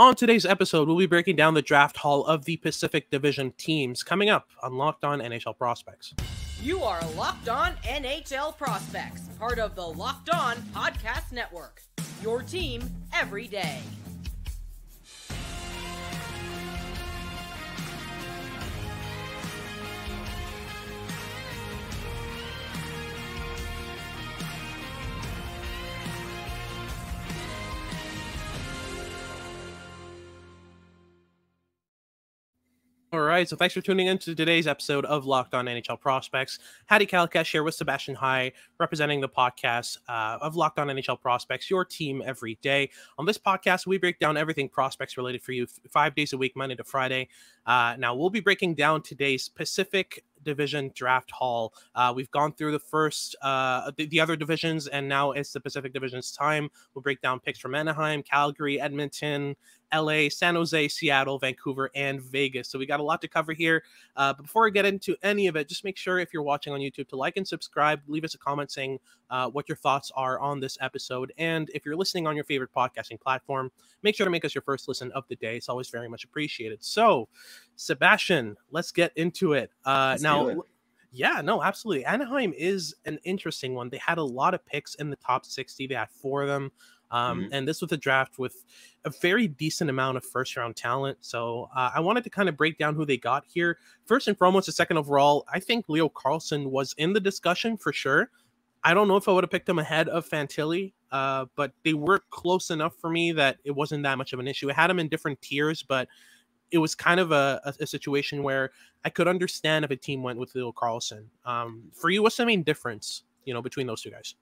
On today's episode, we'll be breaking down the draft haul of the Pacific Division teams coming up on Locked On NHL Prospects. You are Locked On NHL Prospects, part of the Locked On Podcast Network. Your team every day. All right, so thanks for tuning in to today's episode of Locked On NHL Prospects. Hadi here with Sebastian High, representing the podcast of Locked On NHL Prospects, your team every day. On this podcast, we break down everything prospects related for you 5 days a week, Monday to Friday. Now, we'll be breaking down today's Pacific Division draft haul. We've gone through the first, the other divisions, and now it's the Pacific Division's time. We'll break down picks from Anaheim, Calgary, Edmonton, LA, San Jose, Seattle, Vancouver, and Vegas. So we got a lot to cover here. But before we get into any of it, just make sure if you're watching on YouTube to like and subscribe, leave us a comment saying what your thoughts are on this episode. And if you're listening on your favorite podcasting platform, make sure to make us your first listen of the day. It's always very much appreciated. So, Sebastian, let's get into it. Yeah, no, absolutely. Anaheim is an interesting one. They had a lot of picks in the top 60. They had 4 of them. And this was a draft with a very decent amount of first-round talent. So I wanted to kind of break down who they got here. First and foremost, the second overall, I think Leo Carlsson was in the discussion for sure. I don't know if I would have picked him ahead of Fantilli, but they were close enough for me that it wasn't that much of an issue. I had him in different tiers, but it was kind of a situation where I could understand if a team went with Leo Carlsson. For you, what's the main difference, between those two guys?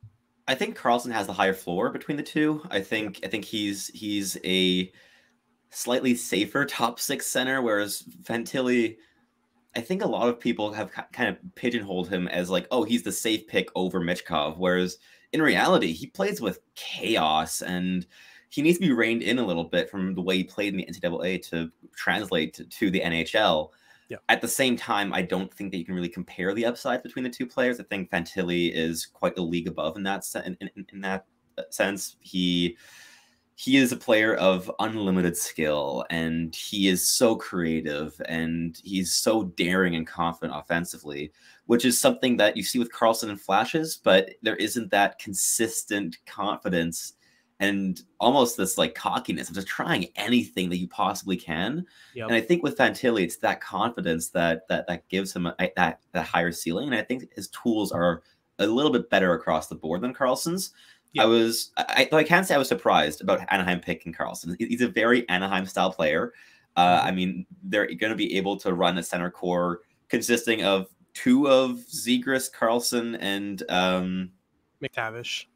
I think Carlsson has the higher floor between the two. I think he's a slightly safer top 6 center, whereas Fantilli, I think a lot of people have kind of pigeonholed him as like, oh, he's the safe pick over Michkov, whereas in reality, he plays with chaos and he needs to be reined in a little bit from the way he played in the NCAA to translate to the NHL. Yeah. At the same time, I don't think that you can really compare the upsides between the two players. I think Fantilli is quite a league above in that sense. He is a player of unlimited skill, and he is so creative, and he's so daring and confident offensively, which is something that you see with Carlsson in flashes, but there isn't that consistent confidence and almost this like cockiness of just trying anything that you possibly can. Yep. And I think with Fantilli, it's that confidence that gives him that higher ceiling. And I think his tools are a little bit better across the board than Carlsson's. Yep. I can't say I was surprised about Anaheim picking Carlsson. He's a very Anaheim style player. I mean, they're going to be able to run a center core consisting of 2 of Zegras, Carlsson, and McTavish.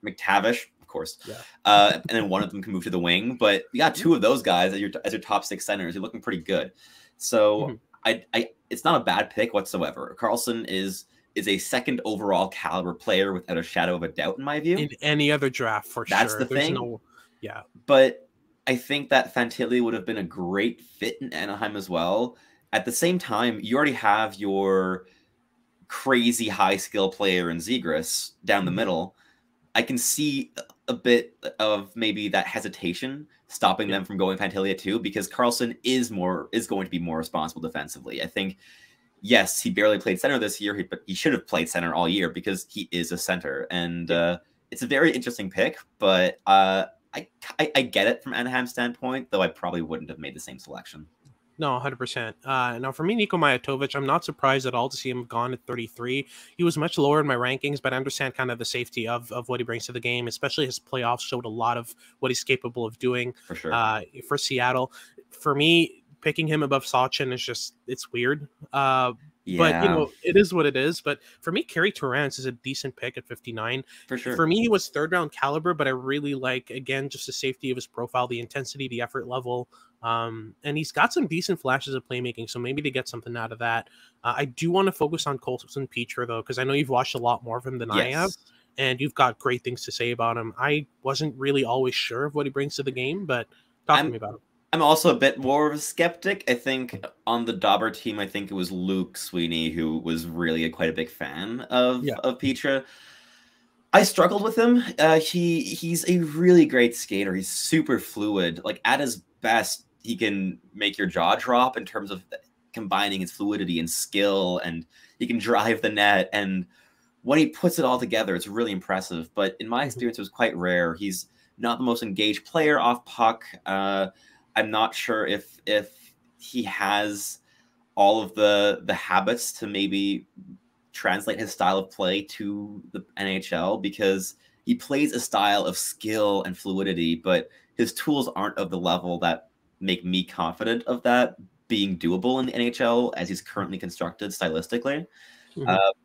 Of course. Yeah. And then one of them can move to the wing, but you got 2 of those guys as your top 6 centers. You're looking pretty good. So it's not a bad pick whatsoever. Carlsson is a second overall caliber player without a shadow of a doubt, in my view. In any other draft, for sure. That's the thing. Yeah. But I think that Fantilli would have been a great fit in Anaheim as well. At the same time, you already have your crazy high skill player in Zegras down the middle. I can see a bit of maybe that hesitation stopping them from going Fantilli at 2, because Carlsson is going to be more responsible defensively. I think, yes, he barely played center this year, but he should have played center all year because he is a center. And it's a very interesting pick, but I get it from Anaheim's standpoint, though I probably wouldn't have made the same selection. No, 100%. Now, for me, Nico Mijatovic, I'm not surprised at all to see him gone at 33. He was much lower in my rankings, but I understand kind of the safety of what he brings to the game, especially his playoffs showed a lot of what he's capable of doing. For sure. For Seattle. For me, picking him above Sachin is just, it's weird. But, it is what it is. But for me, Kerry Torrance is a decent pick at 59. For sure. For me, he was 3rd-round caliber, but I really like, again, just the safety of his profile, the intensity, the effort level. And he's got some decent flashes of playmaking, so maybe to get something out of that. I do want to focus on Colson Petra, though, because I know you've watched a lot more of him than I have, and you've got great things to say about him. I wasn't really always sure of what he brings to the game, but talk to me about him. I'm also a bit more of a skeptic. I think on the Dauber team, I think it was Luke Sweeney who was really quite a big fan of Petra. I struggled with him. He's a really great skater. He's super fluid. Like at his best, make your jaw drop in terms of combining his fluidity and skill, and he can drive the net. And when he puts it all together, it's really impressive. But in my experience, it was quite rare. He's not the most engaged player off puck. I'm not sure if he has all of the habits to maybe translate his style of play to the NHL, because he plays a style of skill and fluidity, but his tools aren't of the level that make me confident of that being doable in the NHL as he's currently constructed stylistically.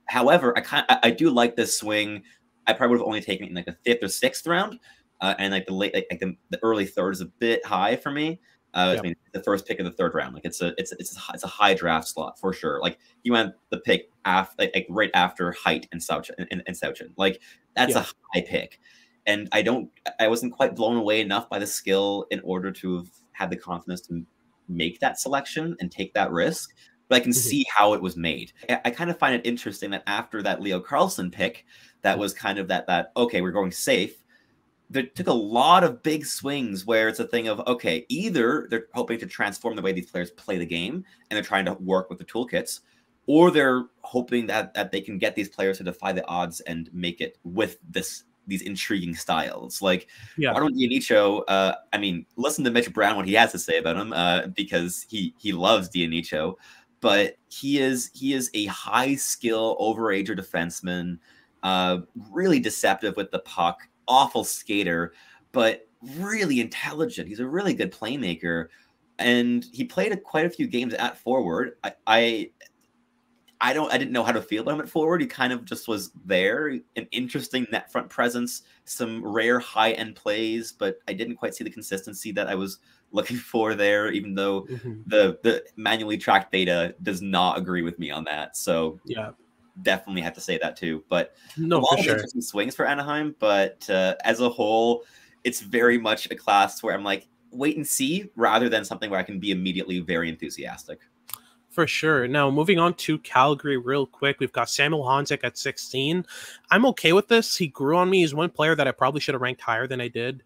However, I do like this swing. I probably would have only taken it in like the 5th or 6th round, and like the early third is a bit high for me. I mean, the first pick of the 3rd round, like it's a high draft slot for sure. Like he went the pick after, like right after Height and Sauchen. Like that's a high pick, and I wasn't quite blown away enough by the skill in order to have had the confidence to make that selection and take that risk. But I can see how it was made. I kind of find it interesting that after that Leo Carlsson pick, that was kind of that okay, we're going safe. They took a lot of big swings where it's a thing of, okay, either they're hoping to transform the way these players play the game and they're trying to work with the toolkits, or they're hoping that they can get these players to defy the odds and make it with these intriguing styles. Like, why don't Dianicho, I mean, listen to Mitch Brown, what he has to say about him, because he loves Dianicho, but he is a high skill overager defenseman, really deceptive with the puck, awful skater, but really intelligent. He's a really good playmaker, and he played quite a few games at forward. I didn't know how to feel about him at forward. He kind of just was there, an interesting net front presence, some rare high end plays, but I didn't quite see the consistency that I was looking for there, even though the manually tracked data does not agree with me on that. So definitely have to say that too. But a lot of interesting swings for Anaheim, but as a whole, it's very much a class where I'm like, wait and see, rather than something where I can be immediately very enthusiastic. For sure. Now, moving on to Calgary real quick, we've got Samuel Honzek at 16. I'm okay with this. He grew on me. He's one player that I probably should have ranked higher than I did.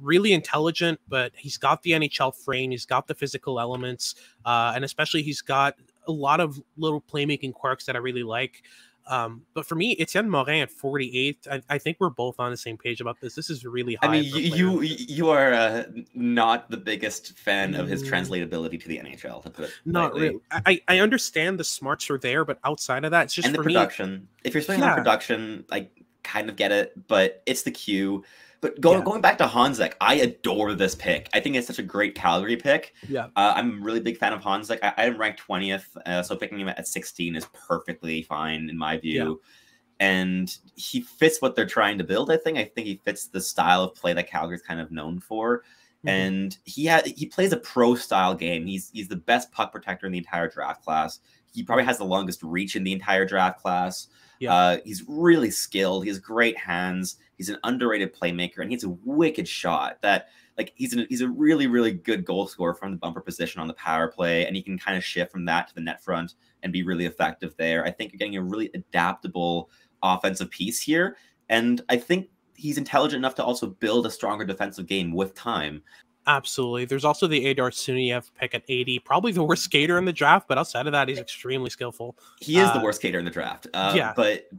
Really intelligent, but he's got the NHL frame. He's got the physical elements, and especially he's got a lot of little playmaking quirks that I really like. But for me, Etienne Morin at 48. I think we're both on the same page about this. This is really high. I mean, you are not the biggest fan of his translatability to the NHL. To put it not really. I understand the smarts are there, but outside of that, it's just and the for production. Me, if you're swinging on production, I kind of get it, but it's the cue. But going back to Honzek, I adore this pick. I think it's such a great Calgary pick. I'm a really big fan of Honzek. I am ranked 20th, so picking him at 16 is perfectly fine in my view. And he fits what they're trying to build, I think. I think he fits the style of play that Calgary's kind of known for. And he plays a pro-style game. He's the best puck protector in the entire draft class. He probably has the longest reach in the entire draft class. He's really skilled. He has great hands. He's an underrated playmaker, and he has a wicked shot. That like he's a really, really good goal scorer from the bumper position on the power play, and he can kind of shift from that to the net front and be really effective there. I think you're getting a really adaptable offensive piece here, and I think he's intelligent enough to also build a stronger defensive game with time. Absolutely. There's also the Adar Suniev pick at 80. Probably the worst skater in the draft, but outside of that, he's extremely skillful. He is the worst skater in the draft. But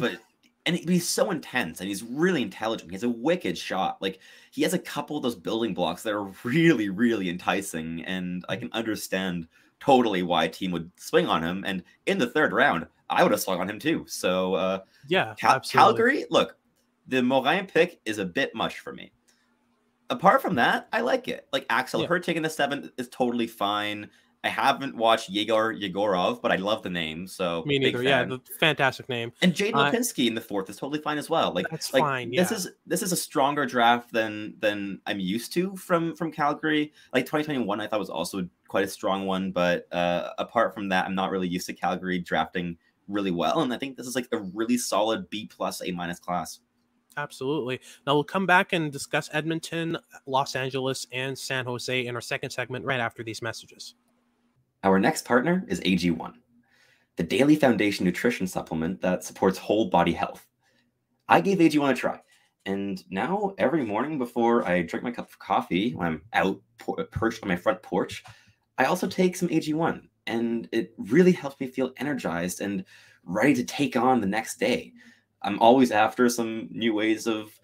he's so intense, and he's really intelligent. He has a wicked shot. Like, he has a couple of those building blocks that are really, really enticing, and I can understand totally why a team would swing on him. And in the 3rd round, I would have swung on him too. So, Calgary, look, the Morin pick is a bit much for me. Apart from that, I like it. Like, Axel Hurt taking the 7th is totally fine. I haven't watched Yegor Yegorov, but I love the name. So me neither. Yeah, the fantastic name. And Jaden Lipinski in the 4th is totally fine as well. Like that's fine. Yeah. This is a stronger draft than I'm used to from Calgary. Like 2021, I thought was also quite a strong one, but apart from that, I'm not really used to Calgary drafting really well. And I think this is like a really solid B+, A- class. Absolutely. Now we'll come back and discuss Edmonton, Los Angeles, and San Jose in our second segment right after these messages. Our next partner is AG1, the daily foundation nutrition supplement that supports whole body health. I gave AG1 a try, And now every morning before I drink my cup of coffee, when I'm out perched on my front porch, I also take some AG1. And it really helps me feel energized and ready to take on the next day. I'm always after some new ways of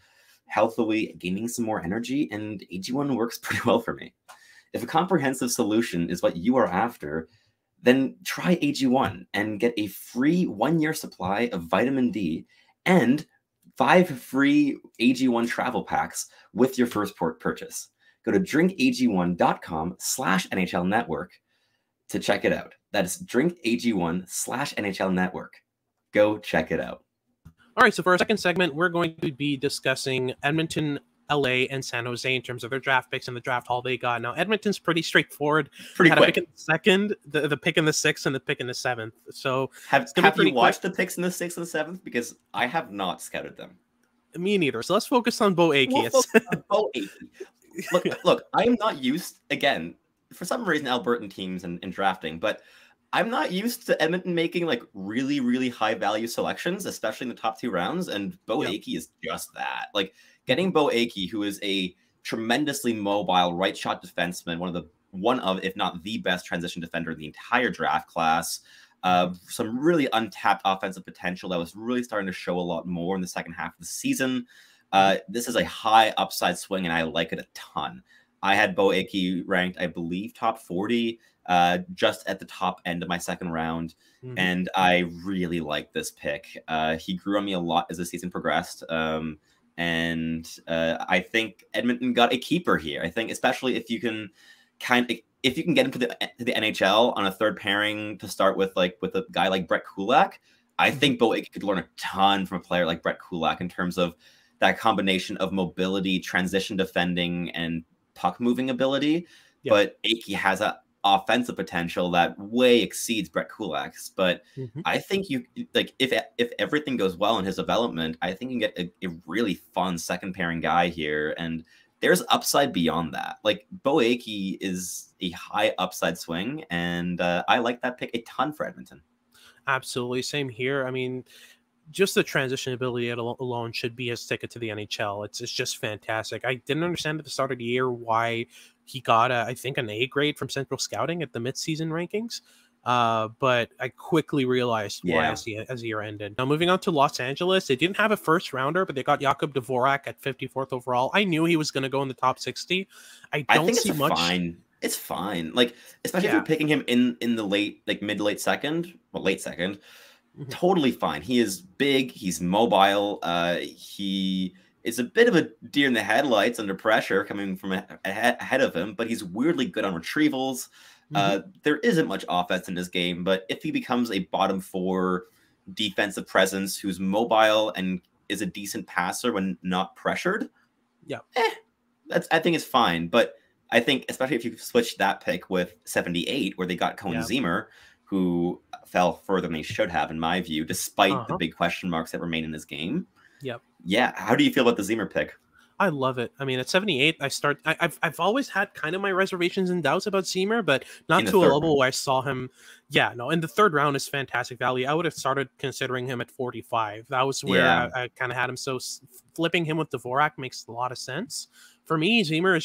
healthily gaining some more energy, and AG1 works pretty well for me. If a comprehensive solution is what you are after, then try AG1 and get a free 1-year supply of vitamin D and 5 free AG1 travel packs with your first purchase. Go to drinkag1.com/NHL Network to check it out. That is drinkag1/NHL Network. Go check it out. All right, so for our second segment, we're going to be discussing Edmonton, LA, and San Jose in terms of their draft picks and the draft haul they got. Now, Edmonton's pretty straightforward. Pretty had quick. A pick in the second, the pick in the sixth, and the pick in the seventh. So have you watched the picks in the 6th and the 7th? Because I have not scouted them. Me neither. So let's focus on Bo Akey. We'll focus on Bo Akey. Look, I am not used, again, for some reason, Albertan teams and drafting, but I'm not used to Edmonton making like really, really high value selections, especially in the top 2 rounds. And Bo Akey is just that. Like getting Bo Akey, who is a tremendously mobile right shot defenseman, one of, if not the best transition defender in the entire draft class. Some really untapped offensive potential that was really starting to show a lot more in the second half of the season. This is a high upside swing, and I like it a ton. I had Bo Akey ranked, I believe, top 40, just at the top end of my second round. And I really like this pick. He grew on me a lot as the season progressed. And I think Edmonton got a keeper here. I think, especially if you can if you can get him to the NHL on a third pairing to start with a guy like Brett Kulak, I think Bo Akey could learn a ton from a player like Brett Kulak in terms of that combination of mobility, transition defending, and puck moving ability. Yep. But Akey has a offensive potential that way exceeds Brett Kulak's. But I think if everything goes well in his development, I think you can get a really fun second pairing guy here. And there's upside beyond that. Like Bo Akey is a high upside swing, and I like that pick a ton for Edmonton. Absolutely. Same here. I mean, just the transition ability alone should be his ticket to the NHL. It's just fantastic. I didn't understand at the start of the year why he got, I think, an A grade from Central Scouting at the midseason rankings. But I quickly realized why as the year ended. Now, moving on to Los Angeles, they didn't have a first rounder, but they got Jakub Dvorak at 54th overall. I knew he was going to go in the top 60. I think see much. Fine. It's fine. Like, especially if you're picking him in the late, like mid to late second, late second. Totally fine. He is big. He's mobile. He is a bit of a deer in the headlights under pressure coming from ahead of him, but he's weirdly good on retrievals. There isn't much offense in his game, but if he becomes a bottom 4 defensive presence who's mobile and is a decent passer when not pressured, I think it's fine. But I think especially if you switch that pick with 78, where they got Cohen Zimmer, who fell further than he should have, in my view, despite the big question marks that remain in his game. Yeah. How do you feel about the Zimmer pick? I love it. I mean, at 78, I've always had kind of my reservations and doubts about Zimmer, but not to a level where I saw him. Yeah, no, in the third round is fantastic value. I would have started considering him at 45. That was where I kind of had him. So flipping him with Dvorak makes a lot of sense. For me, Zimmer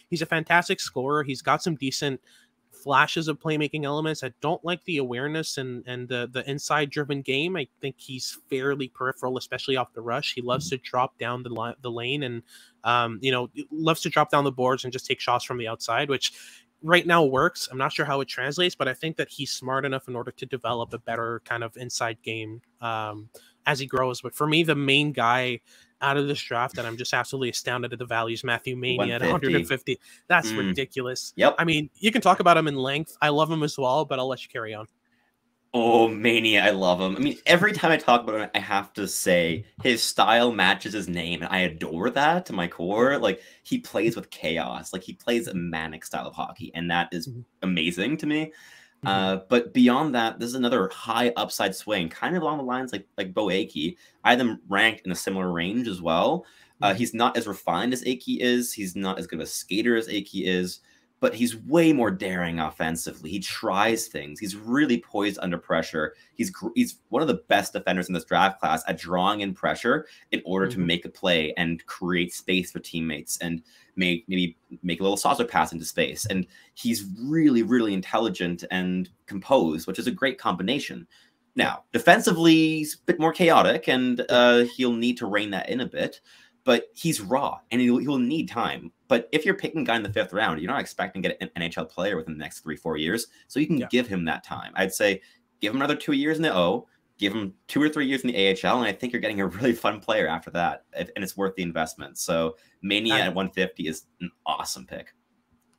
he's a fantastic scorer. He's got some decent flashes of playmaking elements. I don't like the awareness and the inside driven game. I think he's fairly peripheral, especially off the rush. He loves to drop down the lane and loves to drop down the boards and just take shots from the outside, which right now works. I'm not sure how it translates, but I think that he's smart enough in order to develop a better kind of inside game as he grows. But for me, the main guy out of this draft that I'm just absolutely astounded at the values, Matthew Mania at 150. That's ridiculous. Yep. I mean, you can talk about him in length. I love him as well, but I'll let you carry on. Oh, Mania, I love him. I mean, every time I talk about him, I have to say his style matches his name, and I adore that to my core. Like, he plays with chaos. Like, he plays a manic style of hockey, and that is amazing to me. But beyond that, this is another high upside swing, kind of along the lines like Bo Akey. I had them ranked in a similar range as well. He's not as refined as Akey is. He's not as good of a skater as Akey is. but he's way more daring offensively. He tries things. He's really poised under pressure. He's one of the best defenders in this draft class at drawing in pressure in order to make a play and create space for teammates and maybe make a little saucer pass into space. And he's really, really intelligent and composed, which is a great combination. Now, defensively, he's a bit more chaotic, and he'll need to rein that in a bit. But he's raw, and he'll need time. But if you're picking a guy in the 5th round, you're not expecting to get an NHL player within the next 3-4 years. So you can give him that time. I'd say give him another 2 years in the O, give him 2 or 3 years in the AHL, and I think you're getting a really fun player after that, and it's worth the investment. So Mania at 150 is an awesome pick.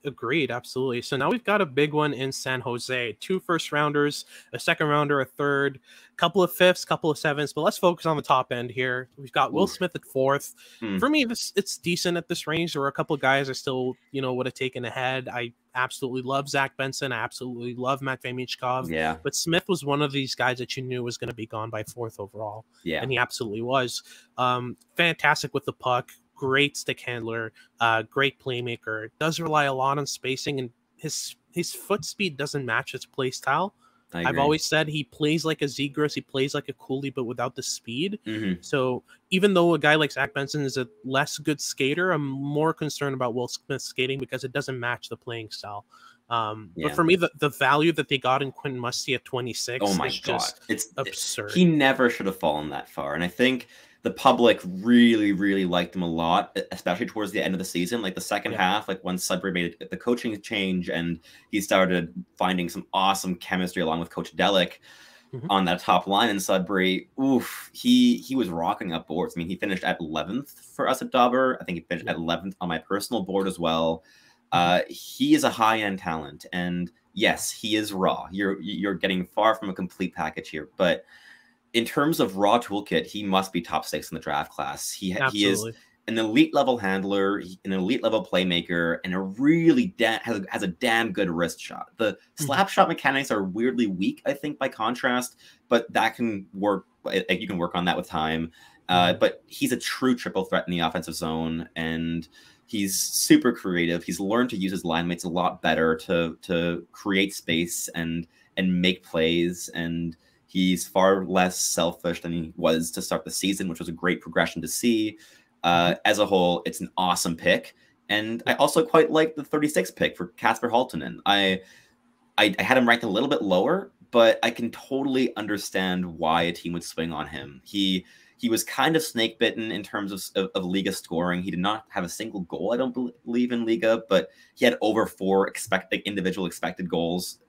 Agreed, absolutely. So now we've got a big one in San Jose. 2 first-rounders, a second-rounder, a third, couple of 5ths, couple of 7s. But let's focus on the top end here. We've got Will Smith at 4th. For me, it's decent at this range. There were a couple of guys I still, would have taken ahead. I absolutely love Zach Benson. I absolutely love Matvei Michkov. Yeah. But Smith was one of these guys that you knew was going to be gone by 4th overall. Yeah. And he absolutely was. Fantastic with the puck. Great stick handler, great playmaker. Does rely a lot on spacing, and his foot speed doesn't match his play style. I've always said he plays like a Zegras, he plays like a Cooley, but without the speed. So even though a guy like Zach Benson is a less good skater, I'm more concerned about Will Smith's skating because it doesn't match the playing style. But for me, the value that they got in Quentin Musty at 26 is just absurd. He never should have fallen that far. And I think the public really, really liked him a lot, especially towards the end of the season. Like the second half, like when Sudbury made the coaching change and he started finding some awesome chemistry along with Coach Delic on that top line in Sudbury. Oof, he was rocking up boards. I mean, he finished at 11th for us at Dobber. I think he finished at 11th on my personal board as well. He is a high-end talent, and yes, he is raw. You're getting far from a complete package here, but in terms of raw toolkit, he must be top 6 in the draft class. He is an elite level handler, an elite level playmaker, and a really has a damn good wrist shot. The slap shot mechanics are weirdly weak, I think, by contrast, but that can work. You can work on that with time. But he's a true triple threat in the offensive zone, and he's super creative. He's learned to use his line mates a lot better to create space and make plays, and he's far less selfish than he was to start the season, which was a great progression to see. As a whole, it's an awesome pick. And I also quite like the 36th pick for Kasper Halttunen. I had him ranked a little bit lower, but I can totally understand why a team would swing on him. He was kind of snake bitten in terms of Liga scoring. He did not have a single goal, I don't believe, in Liga, but he had over 4 individual expected goals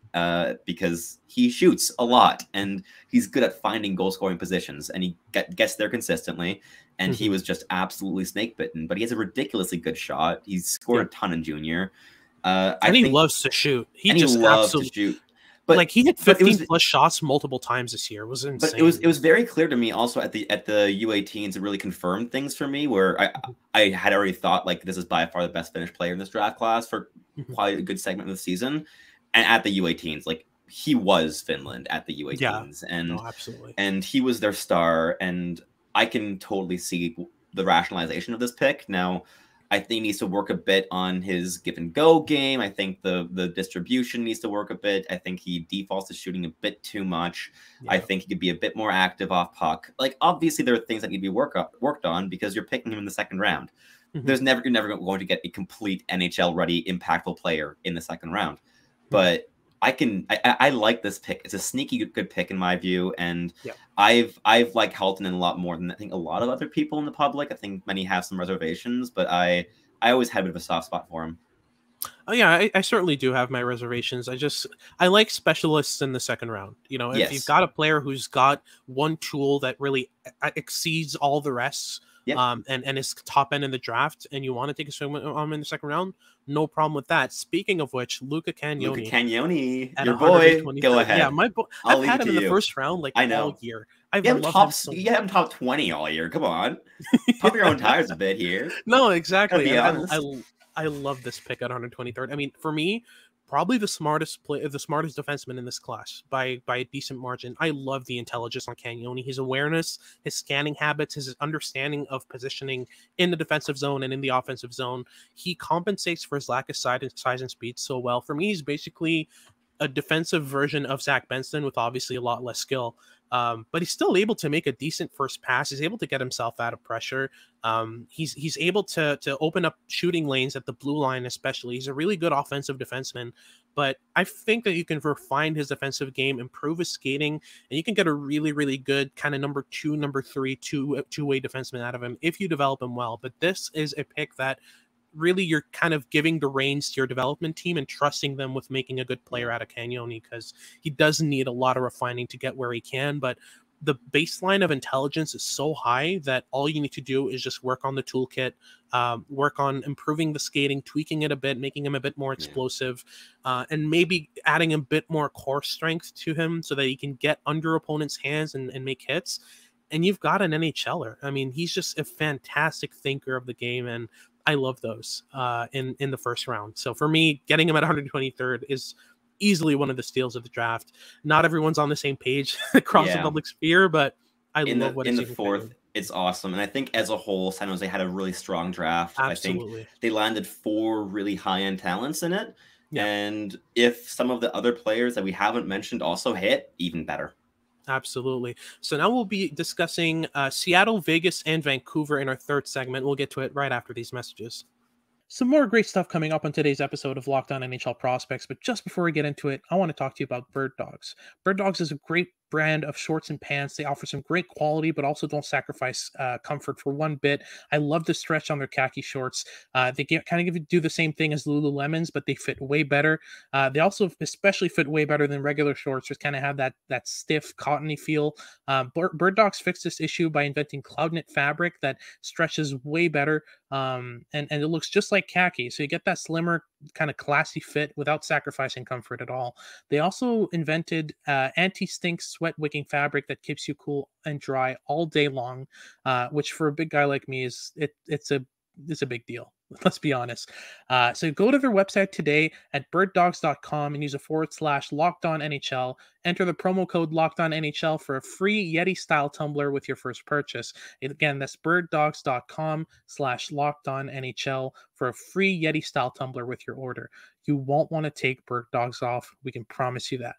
because he shoots a lot and he's good at finding goal scoring positions, and he gets there consistently. And he was just absolutely snake bitten, but he has a ridiculously good shot. He's scored a ton in junior. And he loves to shoot. He just loves to shoot. But like he hit 15 plus shots multiple times this year. It was insane. But it was very clear to me also at the U18s. It really confirmed things for me where I had already thought like this is by far the best Finnish player in this draft class for quite a good segment of the season. And at the U18s, like he was Finland at the U18s, absolutely. And he was their star. And I can totally see the rationalization of this pick. Now, I think he needs to work a bit on his give and go game. I think the distribution needs to work a bit. I think he defaults to shooting a bit too much. Yeah. I think he could be a bit more active off puck. Like obviously there are things that need to be worked on because you're picking him in the second round. You're never going to get a complete NHL ready, impactful player in the second round. But I like this pick. It's a sneaky good pick in my view, and I've liked Halttunen a lot more than I think a lot of other people in the public. I think many have some reservations, but I always had a bit of a soft spot for him. Oh yeah, I certainly do have my reservations. I like specialists in the second round. You know, if you've got a player who's got one tool that really exceeds all the rest. And is top end in the draft, and you want to take a swing on him in the second round, no problem with that. Speaking of which, Luca Cagnoni, your boy, go ahead. Yeah, my boy. I've had him in the first round all year. You have him top 20 all year. Come on, pump your own tires a bit here. No, exactly. I love this pick at 123rd. I mean, for me, probably the smartest defenseman in this class by a decent margin. I love the intelligence on Cagnoni, his awareness, his scanning habits, his understanding of positioning in the defensive zone and in the offensive zone. He compensates for his lack of size and speed so well. For me, he's basically a defensive version of Zach Benson with obviously a lot less skill. But he's still able to make a decent first pass. He's able to get himself out of pressure. He's able to open up shooting lanes at the blue line, especially. He's a really good offensive defenseman, but I think that you can refine his defensive game, improve his skating, and you can get a really, really good kind of number 2, number 3, two-way defenseman out of him if you develop him well. But this is a pick that really you're kind of giving the reins to your development team and trusting them with making a good player out of Cagnoni, because he does need a lot of refining to get where he can, but the baseline of intelligence is so high that all you need to do is just work on the toolkit, work on improving the skating, tweaking it a bit, making him a bit more explosive, and maybe adding a bit more core strength to him so that he can get under opponents' hands and make hits. And you've got an NHLer. I mean, he's just a fantastic thinker of the game, and I love those in the first round. So for me, getting him at 123rd is easily one of the steals of the draft. Not everyone's on the same page across the public sphere, but I love what in the fourth. It's awesome. And I think as a whole, San Jose had a really strong draft. Absolutely. I think they landed 4 really high-end talents in it. Yeah. And if some of the other players that we haven't mentioned also hit, even better. Absolutely. So now we'll be discussing Seattle, Vegas, and Vancouver in our third segment. We'll get to it right after these messages. Some more great stuff coming up on today's episode of Locked On NHL Prospects, but just before we get into it, I want to talk to you about Bird Dogs. Bird Dogs is a great brand of shorts and pants. They offer some great quality, but also don't sacrifice comfort for one bit. I love the stretch on their khaki shorts. They do the same thing as Lululemons, but they fit way better. They also especially fit way better than regular shorts, which kind of have that stiff, cottony feel. Bird Dogs fixed this issue by inventing cloud knit fabric that stretches way better, and it looks just like khaki. So you get that slimmer, kind of classy fit without sacrificing comfort at all. They also invented anti-stink sweat wicking fabric that keeps you cool and dry all day long, which for a big guy like me it's a big deal. Let's be honest. So go to their website today at birddogs.com and use a /LockedOnNHL. Enter the promo code LockedOnNHL for a free Yeti style tumbler with your first purchase. Again, that's birddogs.com /LockedOnNHL for a free Yeti style tumbler with your order. You won't want to take Bird Dogs off. We can promise you that.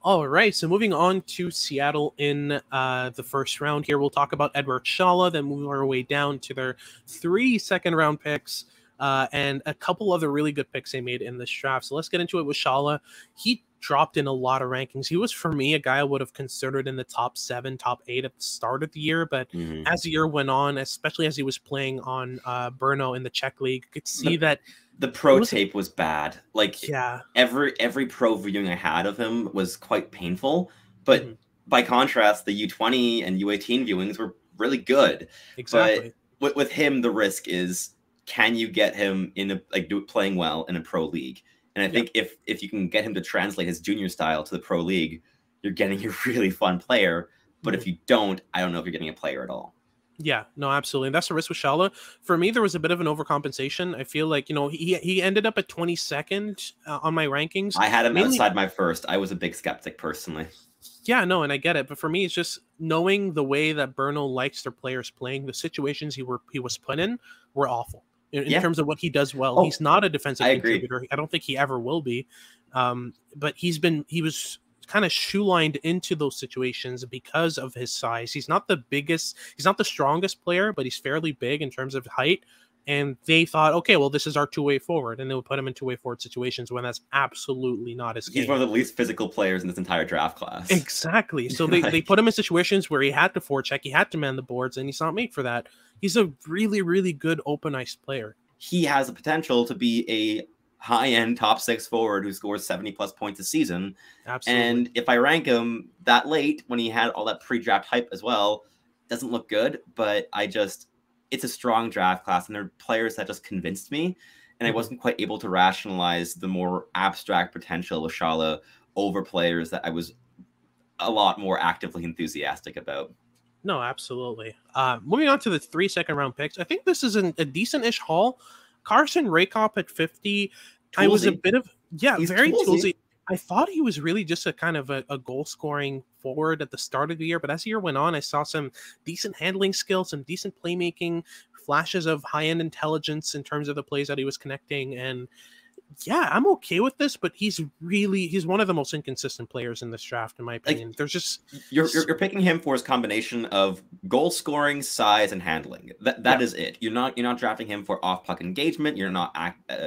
All right, so moving on to Seattle in the first round here, we'll talk about Edward Shala, then move our way down to their 3 second-round picks and a couple other really good picks they made in this draft. So let's get into it with Shala. He dropped in a lot of rankings. He was, for me, a guy I would have considered in the top 7, top 8 at the start of the year, but as the year went on, especially as he was playing on Brno in the Czech League, you could see that the pro tape was bad. Every pro viewing I had of him was quite painful. But by contrast, the U20 and U18 viewings were really good. Exactly. But with him, the risk is, can you get him in playing well in a pro league? And I think if you can get him to translate his junior style to the pro league, you're getting a really fun player. But if you don't, I don't know if you're getting a player at all. Yeah, no, absolutely. And that's the risk with Shala. For me, there was a bit of an overcompensation. I feel like, he ended up at 22nd on my rankings. I had him outside my first. I was a big skeptic personally. Yeah, no, and I get it. But for me, it's just knowing the way that Brno likes their players playing, the situations he was put in were awful. In terms of what he does well. He's not a defensive contributor. I don't think he ever will be. But he was kind of shoe-lined into those situations because of his size. He's not the strongest player, but he's fairly big in terms of height. And they thought, okay, well, this is our two-way forward. And they would put him in two-way forward situations when that's absolutely not his game. He's one of the least physical players in this entire draft class. Exactly. So they put him in situations where he had to forecheck, he had to man the boards, and he's not made for that. He's a really, really good open ice player. He has the potential to be a high-end top 6 forward who scores 70-plus points a season. Absolutely. And if I rank him that late, when he had all that pre-draft hype as well, doesn't look good. But it's a strong draft class, and there are players that just convinced me. And I wasn't quite able to rationalize the more abstract potential of Shala over players that I was a lot more actively enthusiastic about. No, absolutely. Moving on to the 3 second-round picks, I think this is a decent-ish haul. Carson Raycop at 50. I was a bit of Yeah, He's very toolsy. toolsy. I thought he was really just a kind of a goal scoring forward at the start of the year, but as the year went on, I saw some decent handling skills, some decent playmaking, flashes of high end intelligence in terms of the plays that he was connecting. And yeah, I'm okay with this, but he's one of the most inconsistent players in this draft, in my opinion. Like, There's just you're picking him for his combination of goal scoring, size, and handling. That is it. You're not drafting him for off puck engagement. You're not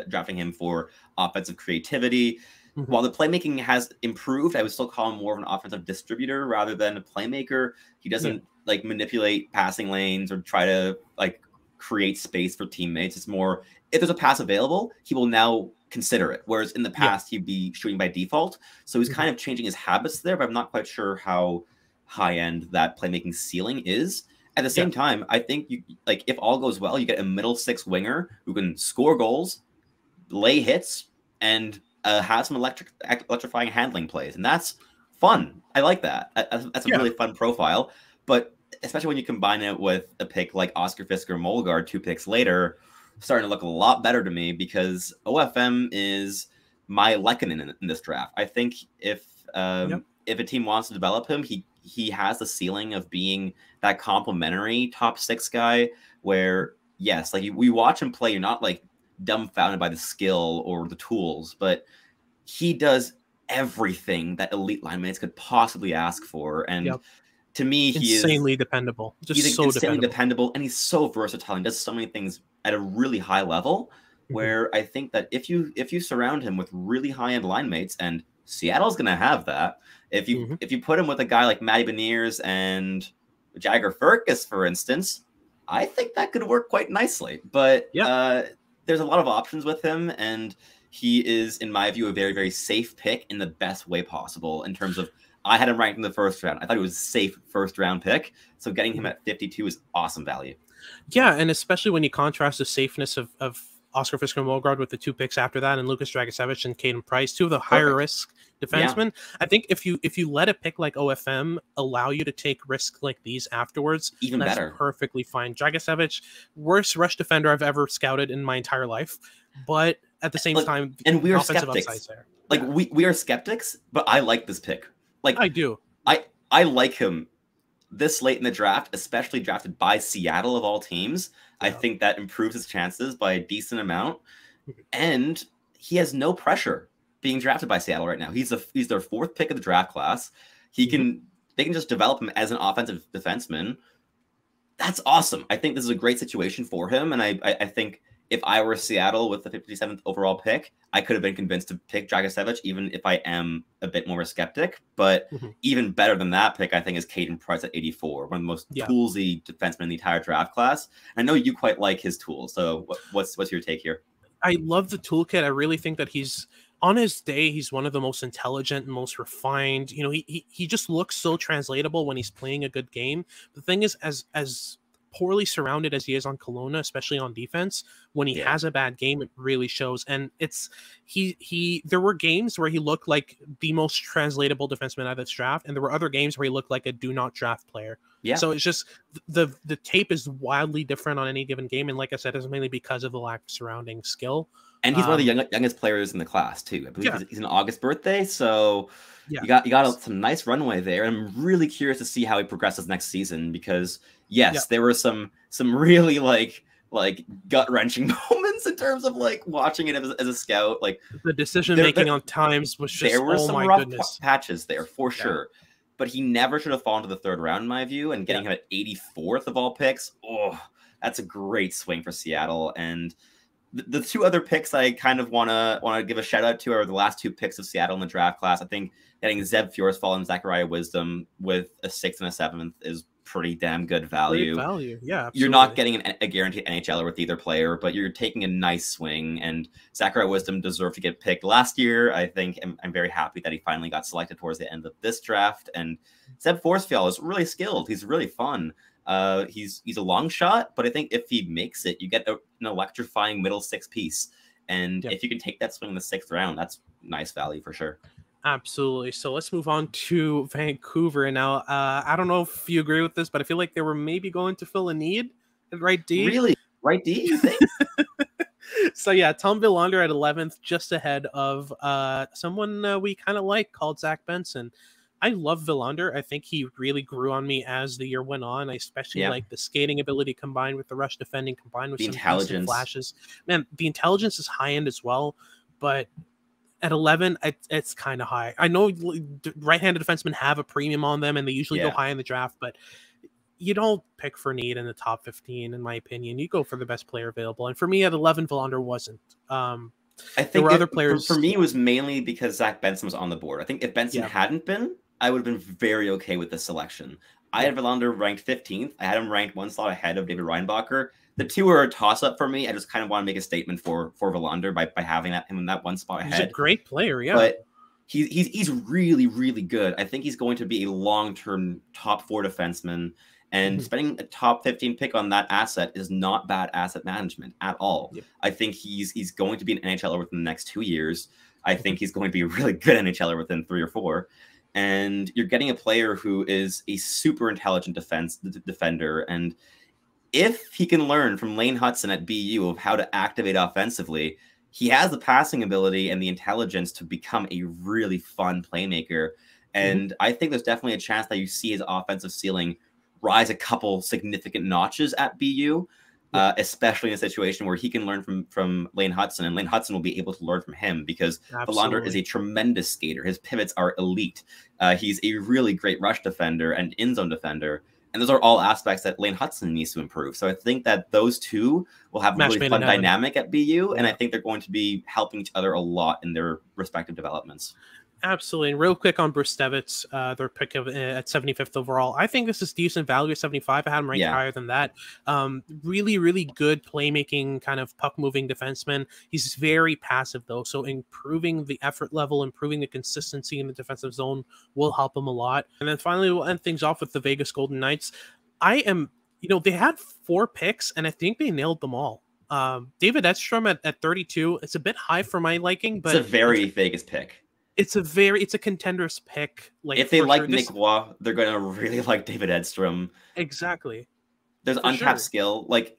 drafting him for offensive creativity. While the playmaking has improved, I would still call him more of an offensive distributor rather than a playmaker. He doesn't like manipulate passing lanes or try to like create space for teammates. It's more, if there's a pass available, he will now consider it. Whereas in the past, he'd be shooting by default. So he's kind of changing his habits there, but I'm not quite sure how high end that playmaking ceiling is. At the same time, I think you like, if all goes well, you get a middle six winger who can score goals, lay hits, and have some electrifying handling plays. And that's fun. I like that. That's a really fun profile. But especially when you combine it with a pick like Oscar Fisker Molgaard 2 picks later, starting to look a lot better to me, because OFM is my Lekanen in this draft. I think if a team wants to develop him, he has the ceiling of being that complimentary top 6 guy where, yes, like we watch him play, you're not like dumbfounded by the skill or the tools, but he does everything that elite line mates could possibly ask for. And to me, he is insanely dependable. He's so insanely dependable, and he's so versatile and does so many things at a really high level. Where I think that if you surround him with really high end line mates, and Seattle's going to have that, if you put him with a guy like Matty Beniers and Jagger Firkus, for instance, I think that could work quite nicely. But there's a lot of options with him, and he is, in my view, a very, very safe pick in the best way possible in terms of, I had him ranked in the first round. I thought he was a safe first round pick. So getting him at 52 is awesome value. Yeah, and especially when you contrast the safeness of Oscar Fisker Molgaard with the 2 picks after that, and Lucas Dragicevic and Caden Price, 2 of the higher risk defensemen. I think if you let a pick like OFM allow you to take risks like these afterwards, even that's better. Perfectly fine. Dragicevic, worst rush defender I've ever scouted in my entire life, but at the same time, and we are skeptics. There. Like we are skeptics, but I like this pick. Like I do. I like him this late in the draft, especially drafted by Seattle of all teams. I think that improves his chances by a decent amount. And he has no pressure being drafted by Seattle right now. He's their 4th pick of the draft class. They can just develop him as an offensive defenseman. That's awesome. I think this is a great situation for him. And I think if I were Seattle with the 57th overall pick, I could have been convinced to pick Dragicevic, even if I am a bit more of a skeptic. But even better than that pick, I think, is Caden Price at 84, one of the most toolsy defensemen in the entire draft class. I know you quite like his tools. So what's your take here? I love the toolkit. I really think that he's, on his day, he's one of the most intelligent and most refined. You know, he just looks so translatable when he's playing a good game. The thing is, as poorly surrounded as he is on Kelowna, especially on defense, when he has a bad game, it really shows. And it's there were games where he looked like the most translatable defenseman out of this draft, and there were other games where he looked like a do not draft player. So it's just the tape is wildly different on any given game, and like I said, it's mainly because of the lack of surrounding skill. And he's one of the youngest players in the class too. I believe he's an August birthday, so you got some nice runway there. And I'm really curious to see how he progresses next season, because there were some really like gut-wrenching moments in terms of like watching it as a scout. Like the decision making on times was just, there were some rough patches there for sure. But he never should have fallen to the 3rd round, in my view. And getting him at 84th of all picks, that's a great swing for Seattle. And the 2 other picks I kind of want to give a shout out to are the last 2 picks of Seattle in the draft class. I think getting Zeb Fjorsfall and Zachariah Wisdom with a 6th and a 7th is pretty damn good value. Great value. Yeah, absolutely. You're not getting a guaranteed NHLer with either player, but you're taking a nice swing. And Zachariah Wisdom deserved to get picked last year. I think I'm very happy that he finally got selected towards the end of this draft. And Zeb Fjorsfall is really skilled. He's really fun. He's a long shot, but I think if he makes it, you get an electrifying middle 6 piece. And if you can take that swing in the 6th round, that's nice value for sure. Absolutely. So let's move on to Vancouver now. I don't know if you agree with this, but I feel like they were maybe going to fill a need at right D. Really? Right D, you think? So yeah, Tom Villander at 11th, just ahead of someone we kind of like called Zach Benson. I love Villander. I think he really grew on me as the year went on. I especially like the skating ability combined with the rush defending, combined with the some intelligence decent flashes. Man, the intelligence is high end as well, but at 11, it's kind of high. I know right-handed defensemen have a premium on them, and they usually go high in the draft, but you don't pick for need in the top 15, in my opinion. You go for the best player available. And for me, at 11, Villander wasn't. I think there were other players. For me, it was mainly because Zach Benson was on the board. I think if Benson hadn't been, I would have been very okay with this selection. I had Villander ranked 15th. I had him ranked one slot ahead of David Reinbacher. The two are a toss-up for me. I just kind of want to make a statement for Villander by having him in that one spot ahead. He's a great player, But he's really, really good. I think he's going to be a long-term top 4 defenseman. And spending a top 15 pick on that asset is not bad asset management at all. I think he's going to be an NHLer within the next 2 years. I think he's going to be a really good NHLer within 3 or 4. And you're getting a player who is a super intelligent defender. And if he can learn from Lane Hutson at BU of how to activate offensively, he has the passing ability and the intelligence to become a really fun playmaker. And I think there's definitely a chance that you see his offensive ceiling rise a couple significant notches at BU, especially in a situation where he can learn from Lane Hutson, and Lane Hutson will be able to learn from him because Villander is a tremendous skater. His pivots are elite. He's a really great rush defender and in-zone defender, and those are all aspects that Lane Hutson needs to improve. So I think that those two will have a really fun dynamic at BU, and I think they're going to be helping each other a lot in their respective developments. Absolutely. And real quick on Bruce Stevitz, their pick of at 75th overall. I think this is decent value at 75. I had him ranked higher than that. Really, really good playmaking, kind of puck-moving defenseman. He's very passive, though. So improving the effort level, improving the consistency in the defensive zone will help him a lot. And then finally, we'll end things off with the Vegas Golden Knights. They had 4 picks, and I think they nailed them all. David Edstrom at 32. It's a bit high for my liking, but it's a very Vegas pick. It's a contender's pick. Like, if they like Nick Waugh, they're going to really like David Edstrom. Exactly. There's untapped skill. Like,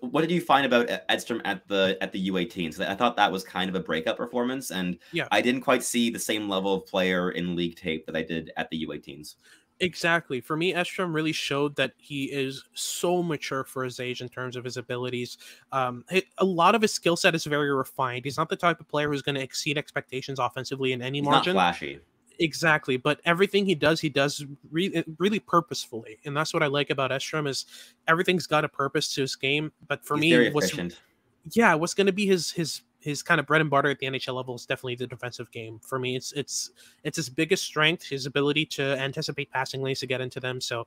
what did you find about Edstrom at the U18s? I thought that was kind of a breakout performance, and I didn't quite see the same level of player in league tape that I did at the U18s. Exactly. For me, Edstrom really showed that he is so mature for his age in terms of his abilities. A lot of his skill set is very refined. He's not the type of player who's going to exceed expectations offensively in any margin. Not flashy. Exactly. But everything he does really purposefully. And that's what I like about Edstrom is everything's got a purpose to his game. But for me, what's going to be his kind of bread and butter at the NHL level is definitely the defensive game. For me, it's his biggest strength, his ability to anticipate passing lanes to get into them. So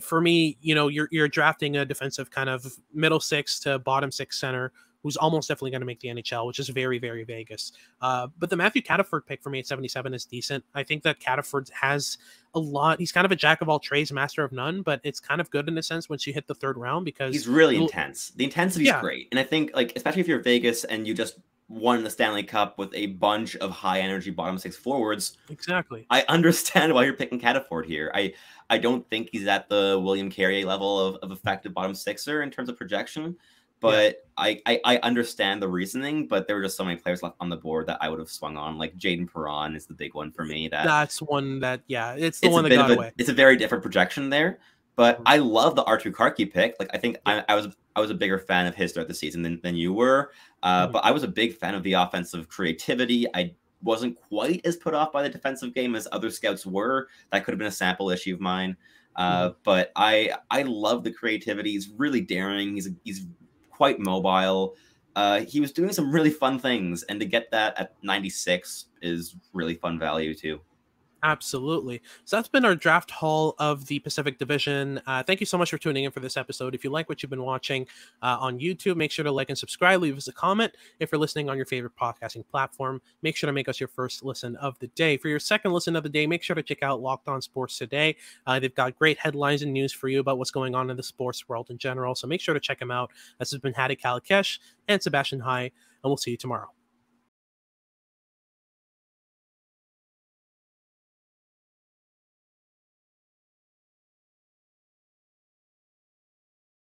for me, you're drafting a defensive kind of middle 6 to bottom 6 center who's almost definitely going to make the NHL, which is very, very Vegas. But the Matthew Cataford pick for me at 77 is decent. I think that Cataford has a lot. He's kind of a jack of all trades, master of none, but it's kind of good in a sense once you hit the 3rd round because he's really intense. The intensity is great. And I think, especially if you're Vegas and you just won the Stanley Cup with a bunch of high energy bottom 6 forwards. Exactly. I understand why you're picking Cataford here. I don't think he's at the William Carrier level of effective bottom 6er in terms of projection. But I understand the reasoning, but there were just so many players left on the board that I would have swung on. Like Jaden Perron is the big one for me. That's one that, it's the one that got away. It's a very different projection there, but I love the R2 Karki pick. Like I think I was a bigger fan of his throughout the season than you were, but I was a big fan of the offensive creativity. I wasn't quite as put off by the defensive game as other scouts were. That could have been a sample issue of mine, but I love the creativity. He's really daring. He's quite mobile. He was doing some really fun things, and to get that at 96 is really fun value too. Absolutely. So that's been our draft haul of the Pacific Division. Thank you so much for tuning in for this episode. If you like what you've been watching on YouTube, make sure to like and subscribe. Leave us a comment. If you're listening on your favorite podcasting platform, make sure to make us your first listen of the day. For your second listen of the day, make sure to check out Locked On Sports Today. They've got great headlines and news for you about what's going on in the sports world in general. So make sure to check them out. This has been Hadi Kalakesh and Sebastian Hai, and we'll see you tomorrow.